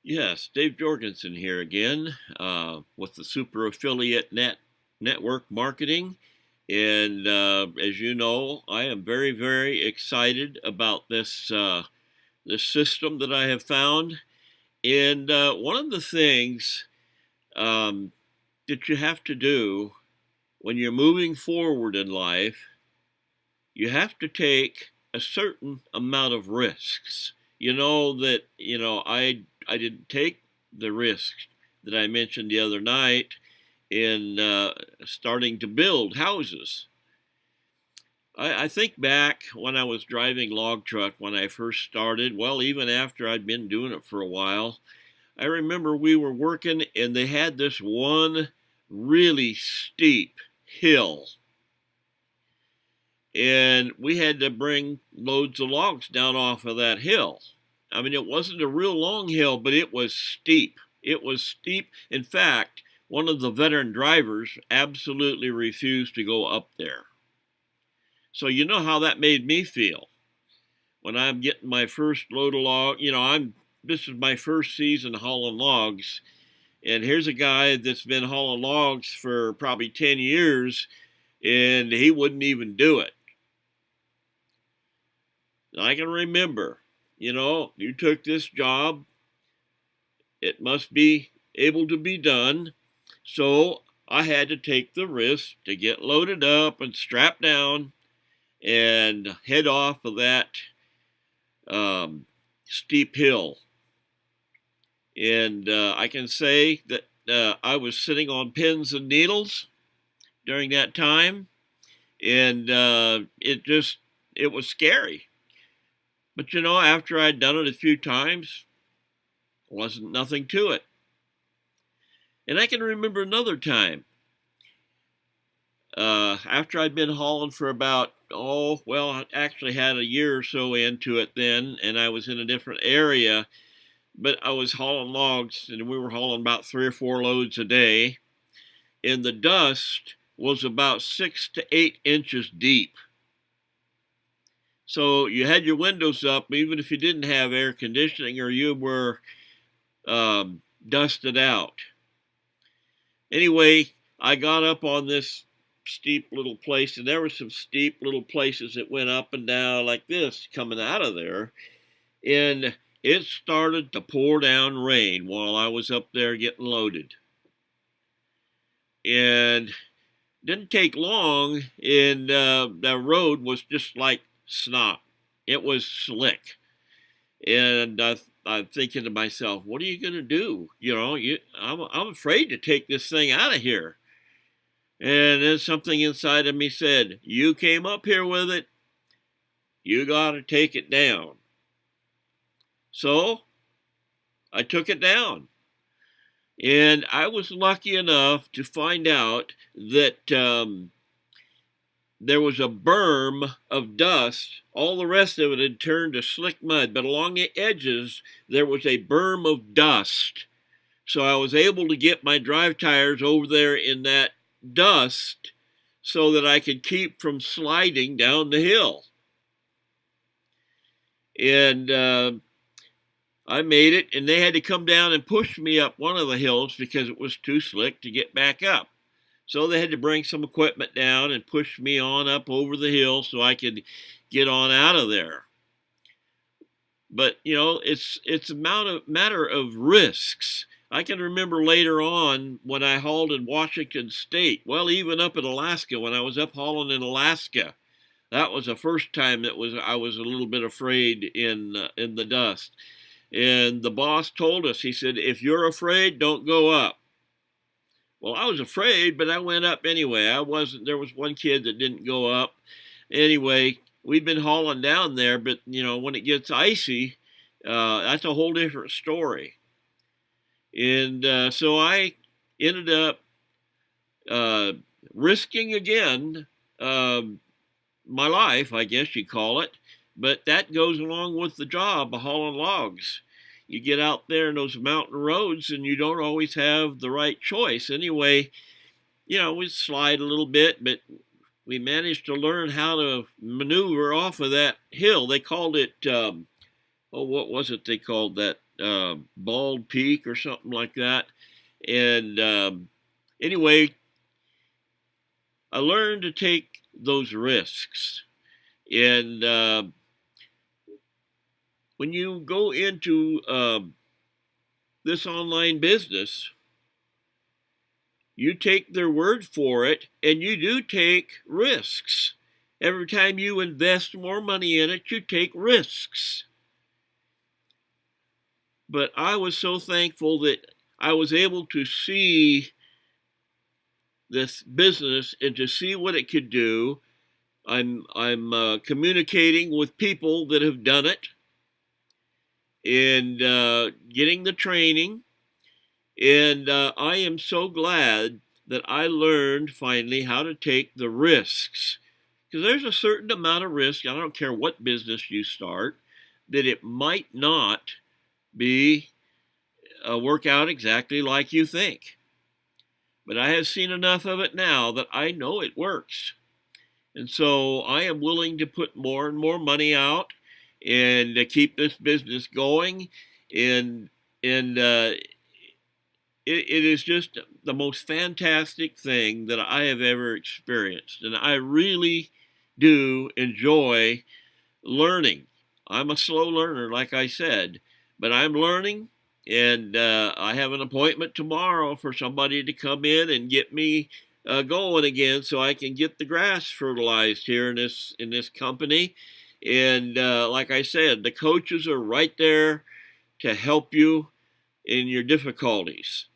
Yes, Dave Jorgensen here again with the Super Affiliate Network Marketing. And as you know, I am very, very excited about this system that I have found. And one of the things um, that you have to do when you're moving forward in life, you have to take a certain amount of risks. I didn't take the risk that I mentioned the other night in starting to build houses. I think back when I was driving log truck when I first started, well, even after I'd been doing it for a while, I remember we were working and they had this one really steep hill, and we had to bring loads of logs down off of that hill. I mean, it wasn't a real long hill, but it was steep. It was steep. In fact, one of the veteran drivers absolutely refused to go up there. So you know how that made me feel when I'm getting my first load of log. This is my first season hauling logs, and here's a guy that's been hauling logs for probably 10 years, and he wouldn't even do it. I can remember, you took this job, it must be able to be done. So I had to take the risk to get loaded up and strapped down and head off of that steep hill. And I can say that I was sitting on pins and needles during that time, and it was scary. But after I'd done it a few times, wasn't nothing to it. And I can remember another time, after I'd been hauling for about, I actually had a year or so into it then, and I was in a different area, but I was hauling logs, and we were hauling about 3 or 4 loads a day, and the dust was about 6 to 8 inches deep. So you had your windows up, even if you didn't have air conditioning or you were dusted out. Anyway, I got up on this steep little place, and there were some steep little places that went up and down like this coming out of there, and it started to pour down rain while I was up there getting loaded. And didn't take long, and the road was just like snot. It was slick. And I'm thinking to myself, what are you going to do? I'm afraid to take this thing out of here. And then something inside of me said, you came up here with it, you got to take it down. So I took it down. And I was lucky enough to find out that there was a berm of dust. All the rest of it had turned to slick mud, but along the edges, there was a berm of dust. So I was able to get my drive tires over there in that dust so that I could keep from sliding down the hill. And I made it, and they had to come down and push me up one of the hills because it was too slick to get back up. So they had to bring some equipment down and push me on up over the hill so I could get on out of there. But it's a matter of risks. I can remember later on when I hauled in Washington State, well, even up in Alaska, when I was up hauling in Alaska, that was the first time I was a little bit afraid in the dust. And the boss told us, he said, if you're afraid, don't go up. Well, I was afraid, but I went up anyway. There was one kid that didn't go up. Anyway, we've been hauling down there, but when it gets icy, that's a whole different story. And so I ended up risking again my life, I guess you call it. But that goes along with the job of hauling logs. You get out there in those mountain roads and you don't always have the right choice. Anyway, we slide a little bit, but we managed to learn how to maneuver off of that hill. They called it, what was it they called that Bald Peak or something like that. And anyway, I learned to take those risks. And when you go into this online business, you take their word for it, and you do take risks. Every time you invest more money in it, you take risks. But I was so thankful that I was able to see this business and to see what it could do. I'm communicating with people that have done it and getting the training. And I am so glad that I learned finally how to take the risks. Because there's a certain amount of risk, I don't care what business you start, that it might not be work out exactly like you think. But I have seen enough of it now that I know it works. And so I am willing to put more and more money out and keep this business going. And it is just the most fantastic thing that I have ever experienced. And I really do enjoy learning. I'm a slow learner, like I said, but I'm learning. And I have an appointment tomorrow for somebody to come in and get me going again, so I can get the grass fertilized here in this company. And like I said, the coaches are right there to help you in your difficulties.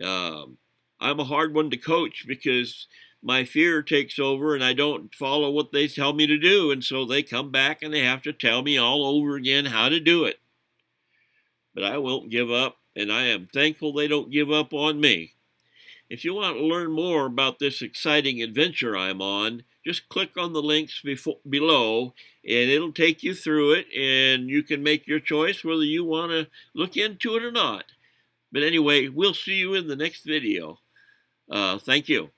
I'm a hard one to coach because my fear takes over and I don't follow what they tell me to do, and so they come back and they have to tell me all over again how to do it. But I won't give up, and I am thankful they don't give up on me. If you want to learn more about this exciting adventure I'm on, just click on the links below, and it'll take you through it, and you can make your choice whether you want to look into it or not. But anyway, we'll see you in the next video. Thank you.